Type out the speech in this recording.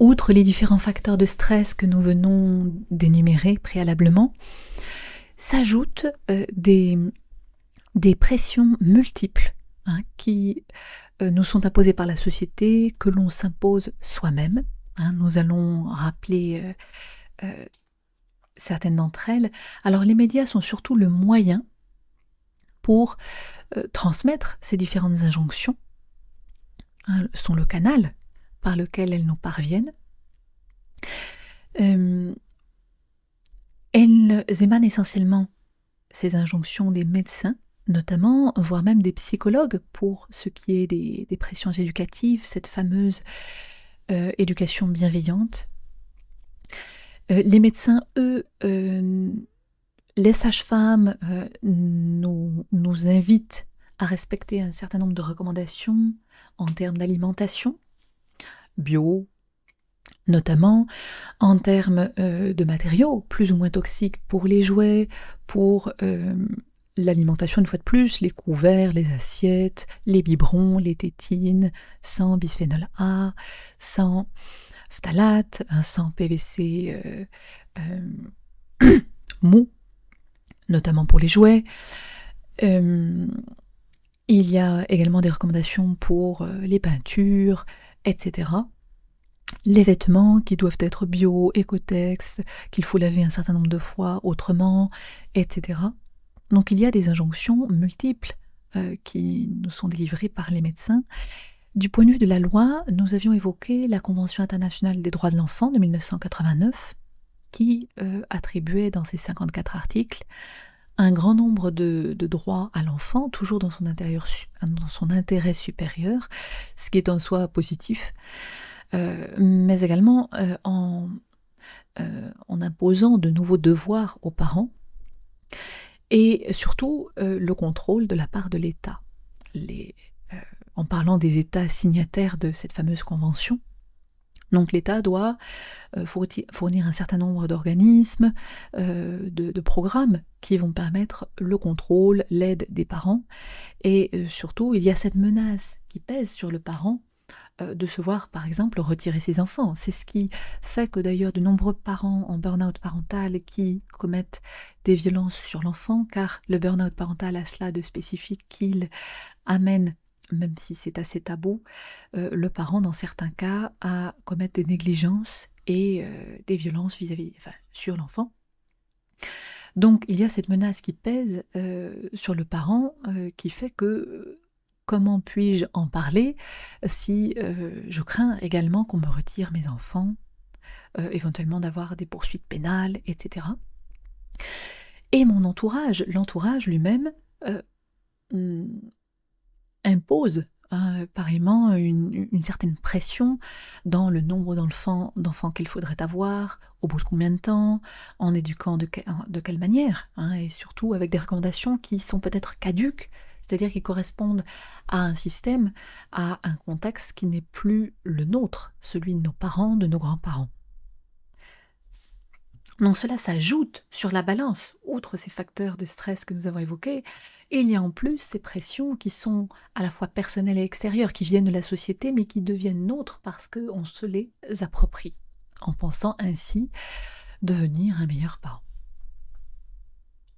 outre les différents facteurs de stress que nous venons d'énumérer préalablement, s'ajoutent des pressions multiples qui nous sont imposées par la société, que l'on s'impose soi-même. Nous allons rappeler certaines d'entre elles. Alors les médias sont surtout le moyen pour transmettre ces différentes injonctions, sont le canal par lequel elles nous parviennent. Elles émanent essentiellement, ces injonctions, des médecins, notamment, voire même des psychologues, pour ce qui est des pressions éducatives, cette fameuse éducation bienveillante. Les médecins, eux, les sages-femmes nous invitent à respecter un certain nombre de recommandations en termes d'alimentation, bio, notamment en termes de matériaux plus ou moins toxiques pour les jouets, pour l'alimentation une fois de plus, les couverts, les assiettes, les biberons, les tétines, sans bisphénol A, sans phtalate, sans PVC mou, notamment pour les jouets. Il y a également des recommandations pour les peintures, etc. Les vêtements qui doivent être bio, écotex, qu'il faut laver un certain nombre de fois autrement, etc. Donc il y a des injonctions multiples qui nous sont délivrées par les médecins. Du point de vue de la loi, nous avions évoqué la Convention internationale des droits de l'enfant de 1989 qui attribuait dans ses 54 articles un grand nombre de droits à l'enfant, toujours dans son intérêt supérieur, ce qui est en soi positif, mais également en imposant de nouveaux devoirs aux parents et surtout le contrôle de la part de l'État. En parlant des États signataires de cette fameuse convention, donc l'État doit fournir un certain nombre d'organismes, de programmes qui vont permettre le contrôle, l'aide des parents, et surtout il y a cette menace qui pèse sur le parent de se voir par exemple retirer ses enfants. C'est ce qui fait que d'ailleurs de nombreux parents en burn-out parental qui commettent des violences sur l'enfant, car le burn-out parental a cela de spécifique qu'il amène, même si c'est assez tabou, le parent dans certains cas à commettre des négligences et des violences sur l'enfant. Donc il y a cette menace qui pèse sur le parent qui fait que comment puis-je en parler si je crains également qu'on me retire mes enfants, éventuellement d'avoir des poursuites pénales, etc. Et mon entourage, l'entourage lui-même, impose pareillement une certaine pression dans le nombre d'enfants qu'il faudrait avoir, au bout de combien de temps, en éduquant de quelle manière, et surtout avec des recommandations qui sont peut-être caduques, c'est-à-dire qui correspondent à un système, à un contexte qui n'est plus le nôtre, celui de nos parents, de nos grands-parents. Donc cela s'ajoute sur la balance, outre ces facteurs de stress que nous avons évoqués, et il y a en plus ces pressions qui sont à la fois personnelles et extérieures, qui viennent de la société, mais qui deviennent nôtres parce qu'on se les approprie, en pensant ainsi devenir un meilleur parent.